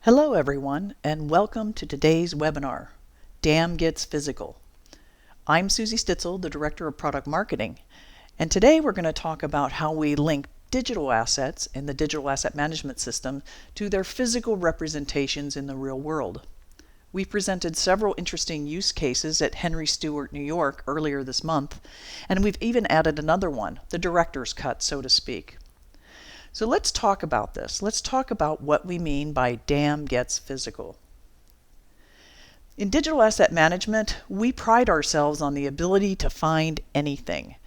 Hello everyone, and welcome to today's webinar, DAM Gets Physical. I'm Susie Stitzel, the Director of Product Marketing, and today we're going to talk about how we link digital assets in the digital asset management system to their physical representations in the real world. We presented several interesting use cases at Henry Stewart New York earlier this month, and we've even added another one, the director's cut, so to speak. So let's talk about this. Let's talk about what we mean by DAM Gets Physical. In digital asset management, we pride ourselves on the ability to find anything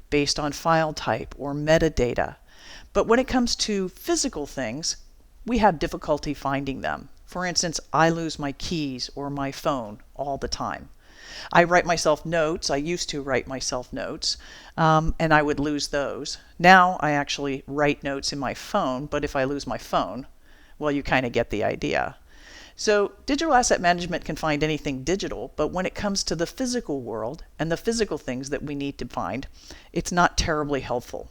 based on file type or metadata. But when it comes to physical things, we have difficulty finding them. For instance, I lose my keys or my phone all the time. I write myself notes. I used to write myself notes, and I would lose those. Now I actually write notes in my phone, but if I lose my phone, well, you kind of get the idea. So digital asset management can find anything digital, but when it comes to the physical world and the physical things that we need to find, it's not terribly helpful.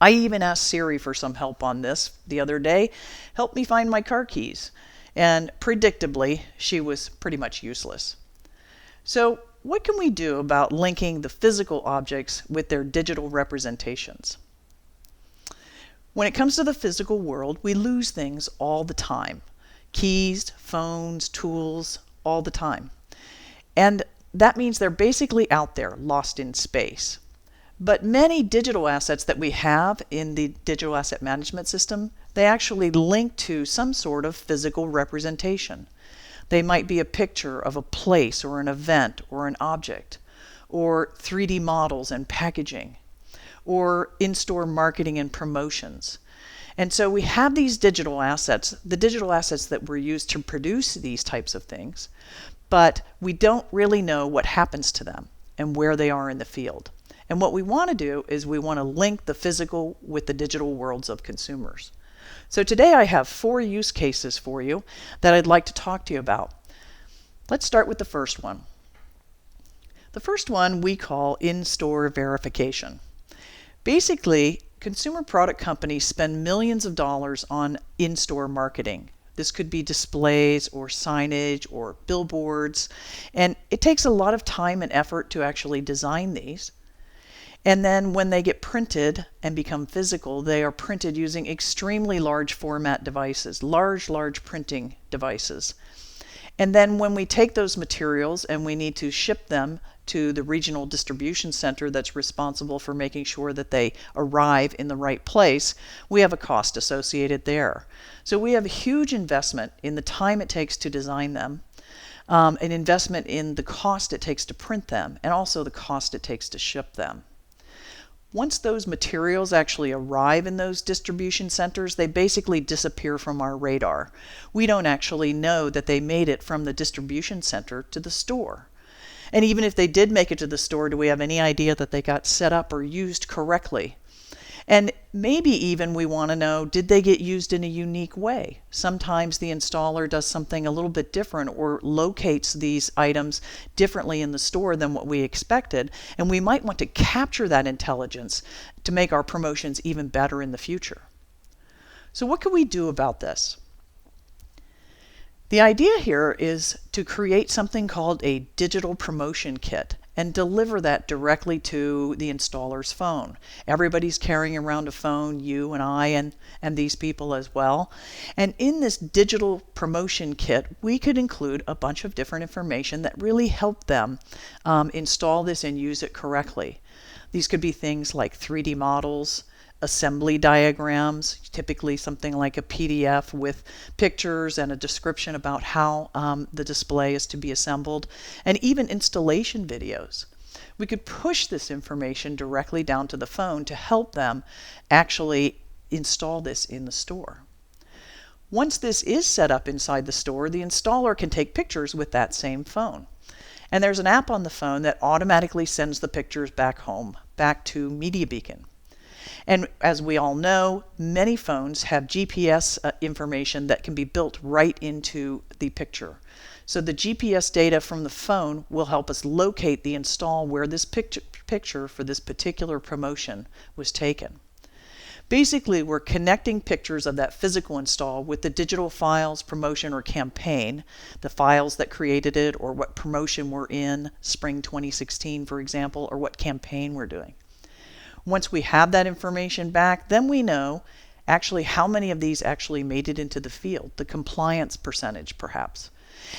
I even asked Siri for some help on this the other day. Help me find my car keys. And predictably, she was pretty much useless. So what can we do about linking the physical objects with their digital representations? When it comes to the physical world, we lose things all the time. Keys, phones, tools, all the time. And that means they're basically out there, lost in space. But many digital assets that we have in the digital asset management system, they actually link to some sort of physical representation. They might be a picture of a place or an event or an object, or 3D models and packaging, or in-store marketing and promotions. And so we have these digital assets, the digital assets that were used to produce these types of things, but we don't really know what happens to them and where they are in the field. And what we want to do is we want to link the physical with the digital worlds of consumers. So today I have 4 use cases for you that I'd like to talk to you about. Let's start with the first one. The first one we call in-store verification. Basically, consumer product companies spend millions of dollars on in-store marketing. This could be displays or signage or billboards, and it takes a lot of time and effort to actually design these. And then when they get printed and become physical, they are printed using extremely large format devices, large printing devices. And then when we take those materials and we need to ship them to the regional distribution center that's responsible for making sure that they arrive in the right place, we have a cost associated there. So we have a huge investment in the time it takes to design them, an investment in the cost it takes to print them, and also the cost it takes to ship them. Once those materials actually arrive in those distribution centers, they basically disappear from our radar. We don't actually know that they made it from the distribution center to the store. And even if they did make it to the store, do we have any idea that they got set up or used correctly? And maybe even we want to know, did they get used in a unique way? Sometimes the installer does something a little bit different or locates these items differently in the store than what we expected, and we might want to capture that intelligence to make our promotions even better in the future. So what can we do about this? The idea here is to create something called a digital promotion kit and deliver that directly to the installer's phone. Everybody's carrying around a phone, you and I and these people as well. And in this digital promotion kit, we could include a bunch of different information that really help them install this and use it correctly. These could be things like 3D models, assembly diagrams, typically something like a PDF with pictures and a description about how the display is to be assembled, and even installation videos. We could push this information directly down to the phone to help them actually install this in the store. Once this is set up inside the store, the installer can take pictures with that same phone. And there's an app on the phone that automatically sends the pictures back home, back to MediaBeacon. And as we all know, many phones have GPS information that can be built right into the picture. So the GPS data from the phone will help us locate the install where this picture for this particular promotion was taken. Basically, we're connecting pictures of that physical install with the digital files, promotion, or campaign, the files that created it, or what promotion we're in, spring 2016, for example, or what campaign we're doing. Once we have that information back, then we know actually how many of these actually made it into the field, the compliance percentage perhaps.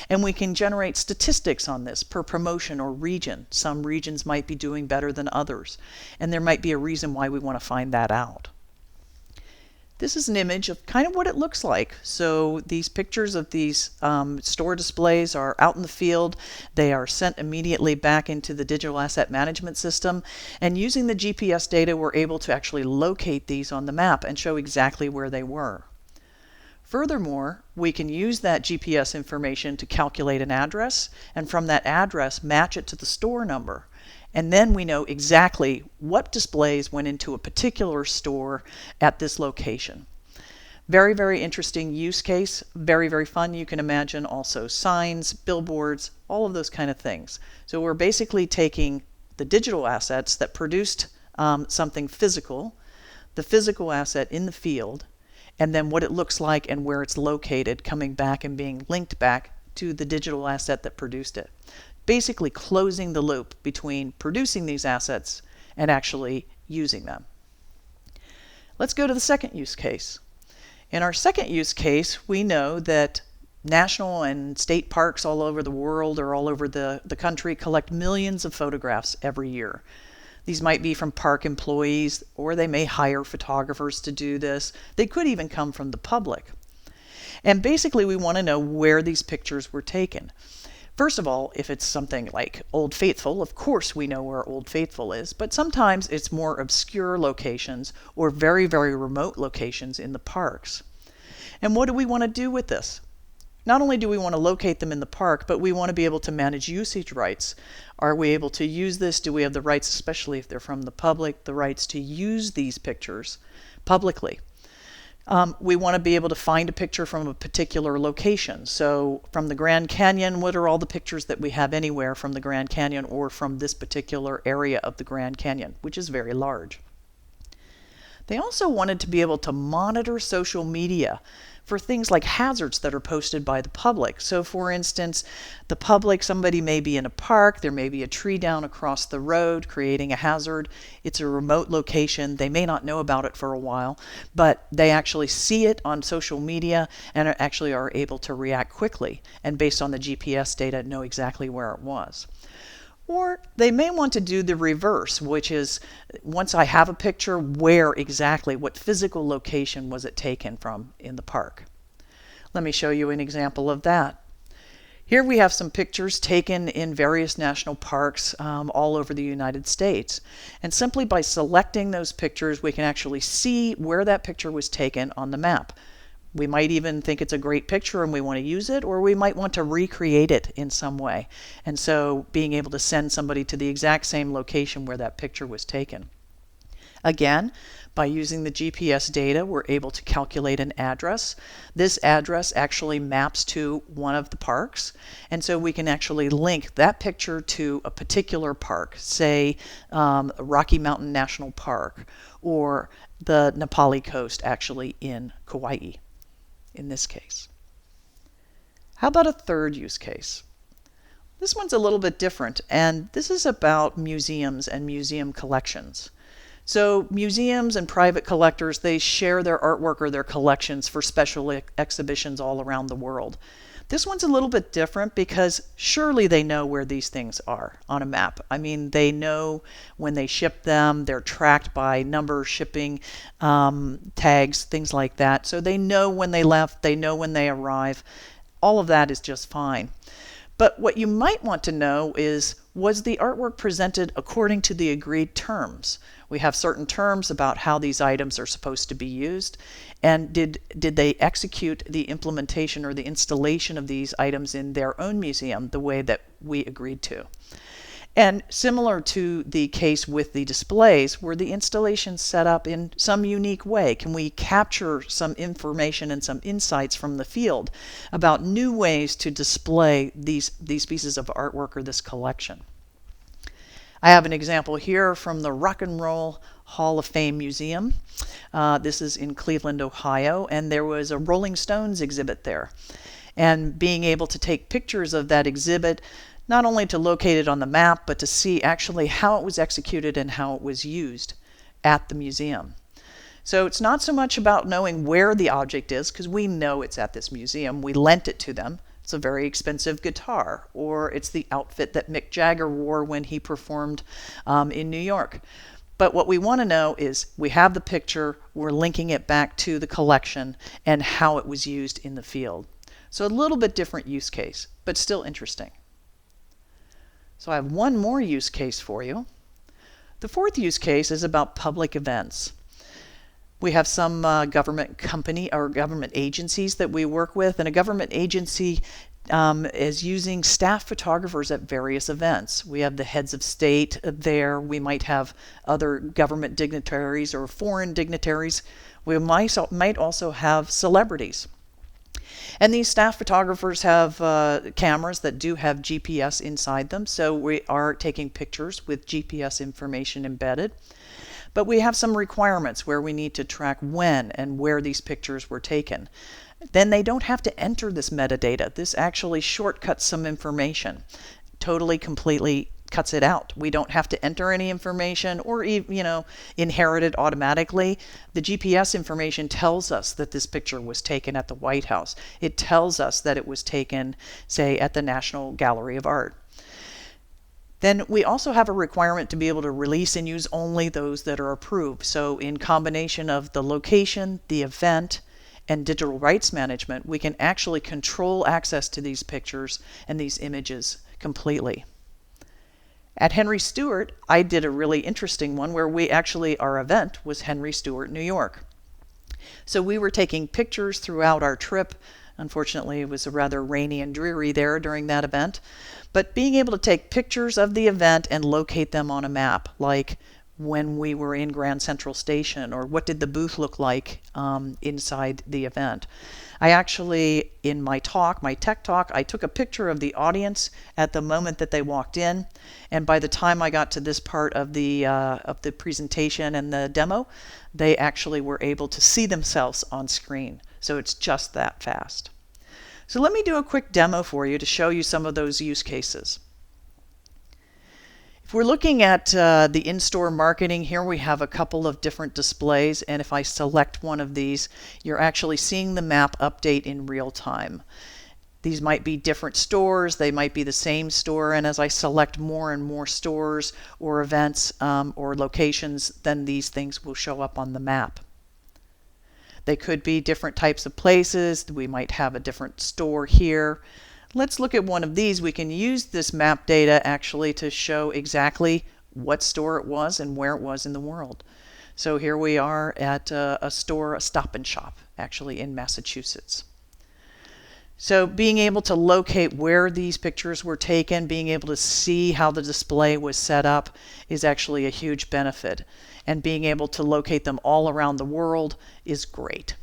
And we can generate statistics on this per promotion or region. Some regions might be doing better than others, and there might be a reason why we want to find that out. This is an image of kind of what it looks like. So these pictures of these store displays are out in the field. They are sent immediately back into the digital asset management system. And using the GPS data, we're able to actually locate these on the map and show exactly where they were. Furthermore, we can use that GPS information to calculate an address, and from that address match it to the store number. And then we know exactly what displays went into a particular store at this location. Very, very interesting use case. Very, very fun. You can imagine also signs, billboards, all of those kind of things. So we're basically taking the digital assets that produced something physical, the physical asset in the field, and then what it looks like and where it's located, coming back and being linked back to the digital asset that produced it. Basically closing the loop between producing these assets and actually using them. Let's go to the second use case. In our second use case, we know that national and state parks all over the world or all over the country collect millions of photographs every year. These might be from park employees, or they may hire photographers to do this. They could even come from the public. And basically we want to know where these pictures were taken. First of all, if it's something like Old Faithful, of course we know where Old Faithful is, but sometimes it's more obscure locations or very, very remote locations in the parks. And what do we want to do with this? Not only do we want to locate them in the park, but we want to be able to manage usage rights. Are we able to use this? Do we have the rights, especially if they're from the public, the rights to use these pictures publicly? We want to be able to find a picture from a particular location. So from the Grand Canyon, what are all the pictures that we have anywhere from the Grand Canyon or from this particular area of the Grand Canyon, which is very large. They also wanted to be able to monitor social media for things like hazards that are posted by the public. So for instance, the public, somebody may be in a park, there may be a tree down across the road creating a hazard. It's a remote location. They may not know about it for a while, but they actually see it on social media and actually are able to react quickly, and based on the GPS data, know exactly where it was. Or they may want to do the reverse, which is once I have a picture, where exactly, what physical location was it taken from in the park? Let me show you an example of that. Here we have some pictures taken in various national parks all over the United States. And simply by selecting those pictures, we can actually see where that picture was taken on the map. We might even think it's a great picture and we want to use it, or we might want to recreate it in some way. And so being able to send somebody to the exact same location where that picture was taken. Again, by using the GPS data, we're able to calculate an address. This address actually maps to one of the parks, and so we can actually link that picture to a particular park, say Rocky Mountain National Park, or the Nepali coast actually in Kauai. In this case. How about a third use case? This one's a little bit different, and this is about museums and museum collections. So museums and private collectors, they share their artwork or their collections for special exhibitions all around the world. This one's a little bit different because surely they know where these things are on a map. I mean, they know when they ship them, they're tracked by number, shipping tags, things like that. So they know when they left, they know when they arrive. All of that is just fine. But what you might want to know is, was the artwork presented according to the agreed terms? We have certain terms about how these items are supposed to be used, and did they execute the implementation or the installation of these items in their own museum the way that we agreed to? And similar to the case with the displays, were the installations set up in some unique way? Can we capture some information and some insights from the field about new ways to display these pieces of artwork or this collection? I have an example here from the Rock and Roll Hall of Fame Museum. This is in Cleveland, Ohio, and there was a Rolling Stones exhibit there. And being able to take pictures of that exhibit, not only to locate it on the map, but to see actually how it was executed and how it was used at the museum. So it's not so much about knowing where the object is, because we know it's at this museum. We lent it to them. It's a very expensive guitar, or it's the outfit that Mick Jagger wore when he performed in New York. But what we want to know is we have the picture, we're linking it back to the collection and how it was used in the field. So a little bit different use case, but still interesting. So I have one more use case for you. The fourth use case is about public events. We have some government company or government agencies that we work with, and a government agency is using staff photographers at various events. We have the heads of state there. We might have other government dignitaries or foreign dignitaries. We might also have celebrities. And these staff photographers have cameras that do have GPS inside them, so we are taking pictures with GPS information embedded. But we have some requirements where we need to track when and where these pictures were taken. Then they don't have to enter this metadata. This actually shortcuts some information, totally, completely cuts it out. We don't have to enter any information or inherit it automatically. The GPS information tells us that this picture was taken at the White House. It tells us that it was taken, say, at the National Gallery of Art. Then we also have a requirement to be able to release and use only those that are approved. So in combination of the location, the event, and digital rights management, we can actually control access to these pictures and these images completely. At Henry Stewart, I did a really interesting one where our event was Henry Stewart New York. So we were taking pictures throughout our trip. Unfortunately, it was rather rainy and dreary there during that event. But being able to take pictures of the event and locate them on a map, like when we were in Grand Central Station, or what did the booth look like inside the event. I actually, in my tech talk, I took a picture of the audience at the moment that they walked in, and by the time I got to this part of the presentation and the demo, they actually were able to see themselves on screen. So it's just that fast. So let me do a quick demo for you to show you some of those use cases. If we're looking at the in-store marketing, here we have a couple of different displays, and if I select one of these, you're actually seeing the map update in real time. These might be different stores, they might be the same store, and as I select more and more stores or events or locations, then these things will show up on the map. They could be different types of places. We might have a different store here. Let's look at one of these. We can use this map data actually to show exactly what store it was and where it was in the world. So here we are at a store, a Stop and Shop, actually in Massachusetts. So being able to locate where these pictures were taken, being able to see how the display was set up is actually a huge benefit. And being able to locate them all around the world is great.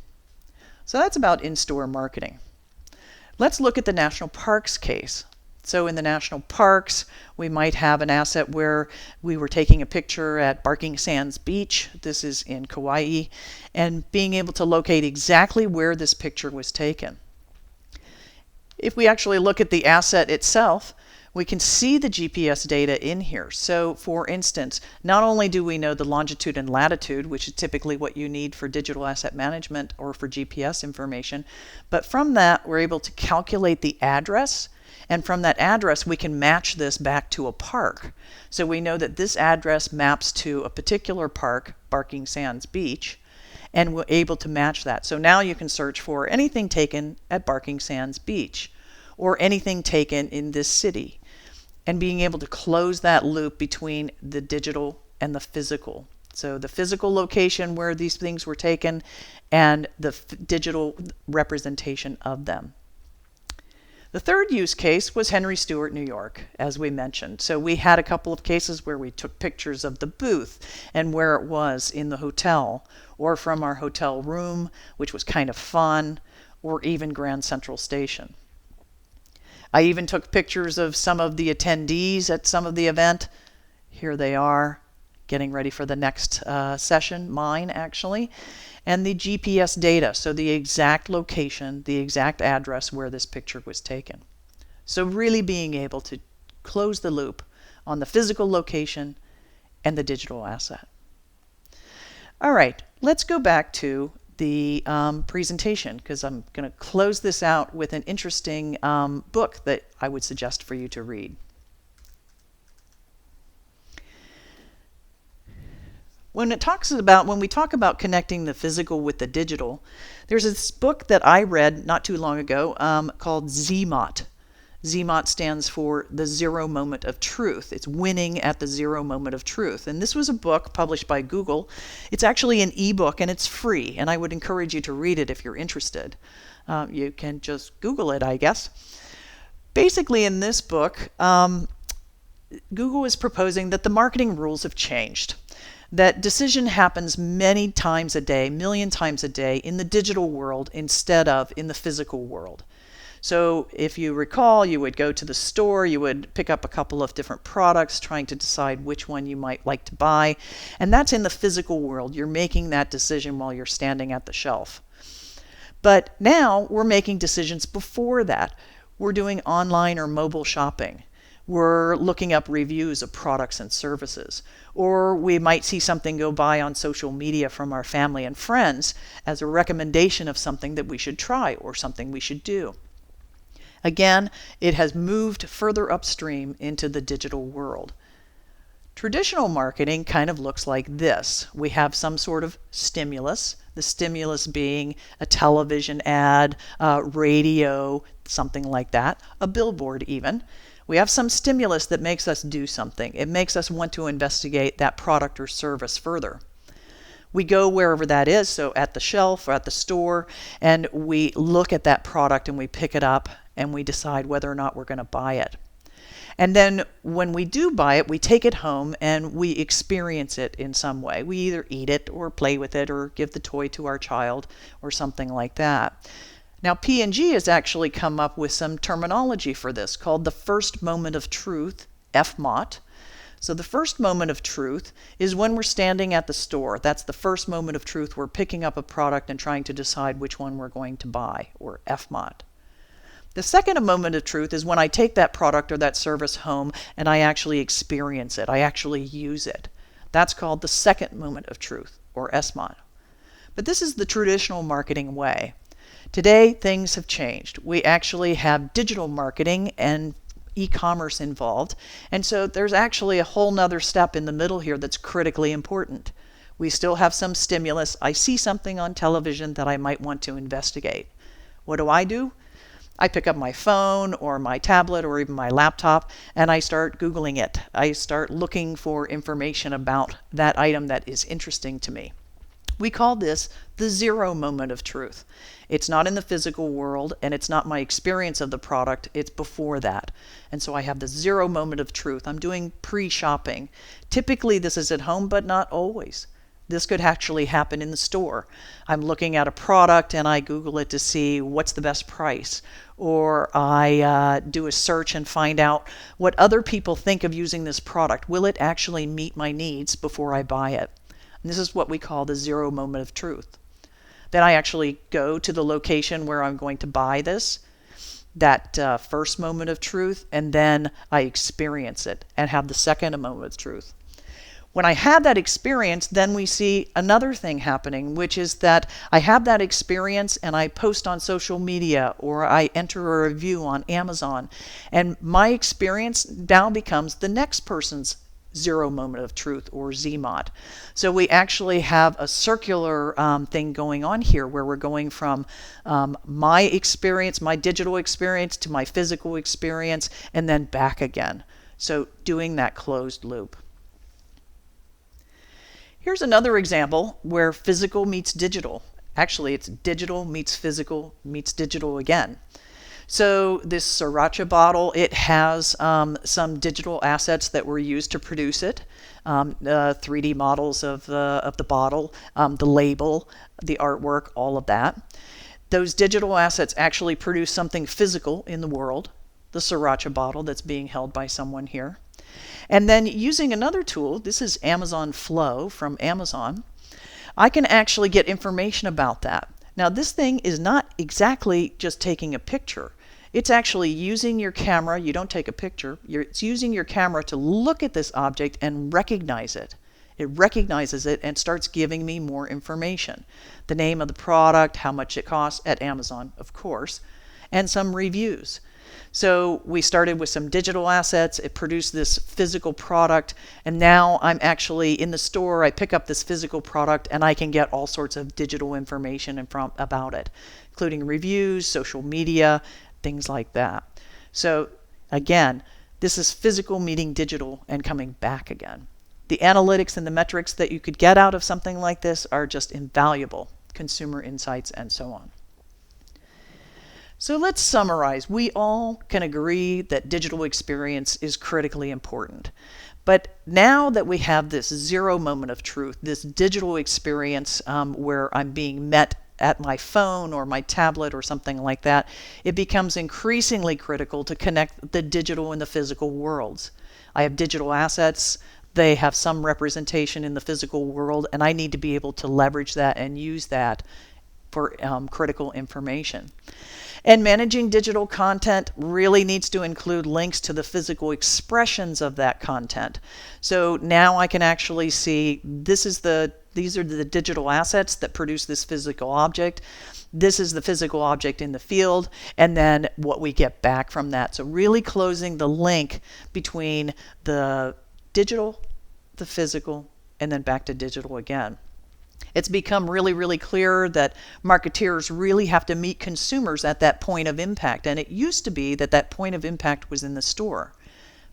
So that's about in-store marketing. Let's look at the national parks case. So in the national parks, we might have an asset where we were taking a picture at Barking Sands Beach. This is in Kauai, and being able to locate exactly where this picture was taken. If we actually look at the asset itself, we can see the GPS data in here. So for instance, not only do we know the longitude and latitude, which is typically what you need for digital asset management or for GPS information, but from that we're able to calculate the address, and from that address we can match this back to a park. So we know that this address maps to a particular park, Barking Sands Beach, and we're able to match that. So now you can search for anything taken at Barking Sands Beach or anything taken in this city, and being able to close that loop between the digital and the physical. So the physical location where these things were taken and the digital representation of them. The third use case was Henry Stewart, New York, as we mentioned. So we had a couple of cases where we took pictures of the booth and where it was in the hotel, or from our hotel room, which was kind of fun, or even Grand Central Station. I even took pictures of some of the attendees at some of the event. Here they are, getting ready for the next session, mine actually. And the GPS data, so the exact location, the exact address where this picture was taken. So really being able to close the loop on the physical location and the digital asset. All right, let's go back to the presentation, because I'm going to close this out with an interesting book that I would suggest for you to read. When we talk about connecting the physical with the digital, there's this book that I read not too long ago called ZMOT. ZMOT stands for the zero moment of truth. It's winning at the zero moment of truth. And this was a book published by Google. It's actually an ebook and it's free, and I would encourage you to read it if you're interested. You can just Google it, I guess. Basically, in this book, Google is proposing that the marketing rules have changed. That decision happens many times a day, million times a day in the digital world instead of in the physical world. So if you recall, you would go to the store, you would pick up a couple of different products, trying to decide which one you might like to buy. And that's in the physical world. You're making that decision while you're standing at the shelf. But now we're making decisions before that. We're doing online or mobile shopping. We're looking up reviews of products and services. Or we might see something go by on social media from our family and friends as a recommendation of something that we should try or something we should do. Again, it has moved further upstream into the digital world. Traditional marketing kind of looks like this. We have some sort of stimulus, the stimulus being a television ad, radio, something like that, a billboard even. We have some stimulus that makes us do something. It makes us want to investigate that product or service further. We go wherever that is, so at the shelf or at the store, and we look at that product and we pick it up and we decide whether or not we're going to buy it. And then when we do buy it, we take it home and we experience it in some way. We either eat it or play with it or give the toy to our child or something like that. Now, P&G has actually come up with some terminology for this called the first moment of truth, FMOT. So the first moment of truth is when we're standing at the store. That's the first moment of truth. We're picking up a product and trying to decide which one we're going to buy, or FMOT. The second moment of truth is when I take that product or that service home and I actually experience it. I actually use it. That's called the second moment of truth, or SMOT. But this is the traditional marketing way. Today, things have changed. We actually have digital marketing and e-commerce involved, and so there's actually a whole nother step in the middle here that's critically important. We still have some stimulus. I see something on television that I might want to investigate. What do? I pick up my phone or my tablet or even my laptop and I start Googling it. I start looking for information about that item that is interesting to me. We call this the zero moment of truth. It's not in the physical world and it's not my experience of the product, it's before that. And so I have the zero moment of truth. I'm doing pre-shopping. Typically this is at home, but not always. This could actually happen in the store. I'm looking at a product and I Google it to see what's the best price. Or I do a search and find out what other people think of using this product. Will it actually meet my needs before I buy it? And this is what we call the zero moment of truth. Then I actually go to the location where I'm going to buy this, that first moment of truth, and then I experience it and have the second moment of truth. When I have that experience, then we see another thing happening, which is that I have that experience and I post on social media or I enter a review on Amazon, and my experience now becomes the next person's zero moment of truth, or ZMOT. So we actually have a circular thing going on here where we're going from my experience, my digital experience, to my physical experience, and then back again. So doing that closed loop. Here's another example where physical meets digital. Actually, it's digital meets physical meets digital again. So this sriracha bottle, it has some digital assets that were used to produce it. 3D models of the bottle, the label, the artwork, all of that. Those digital assets actually produce something physical in the world, the sriracha bottle that's being held by someone here. And then using another tool, this is Amazon Flow from Amazon, I can actually get information about that. Now this thing is not exactly just taking a picture. It's actually using your camera. You don't take a picture. It's using your camera to look at this object and recognize it. It recognizes it and starts giving me more information. The name of the product, how much it costs at Amazon, of course, and some reviews. So we started with some digital assets. It produced this physical product, and now I'm actually in the store. I pick up this physical product and I can get all sorts of digital information about it, including reviews, social media, things like that. So again, this is physical meeting digital and coming back again. The analytics and the metrics that you could get out of something like this are just invaluable. Consumer insights and so on. So let's summarize. We all can agree that digital experience is critically important. But now that we have this zero moment of truth, this digital experience where I'm being met at my phone or my tablet or something like that, it becomes increasingly critical to connect the digital and the physical worlds. I have digital assets. They have some representation in the physical world, and I need to be able to leverage that and use that for critical information. And managing digital content really needs to include links to the physical expressions of that content. So now I can actually see these are the digital assets that produce this physical object. This is the physical object in the field, and then what we get back from that. So really closing the link between the digital, the physical, and then back to digital again. It's become really, really clear that marketeers really have to meet consumers at that point of impact. And it used to be that that point of impact was in the store,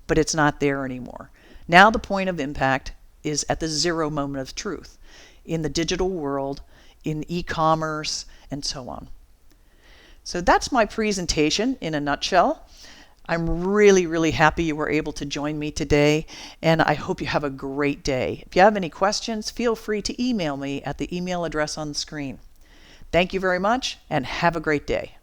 but it's not there anymore. Now the point of impact is at the zero moment of truth in the digital world, in e-commerce, and so on. So that's my presentation in a nutshell. I'm really, really happy you were able to join me today, and I hope you have a great day. If you have any questions, feel free to email me at the email address on the screen. Thank you very much, and have a great day.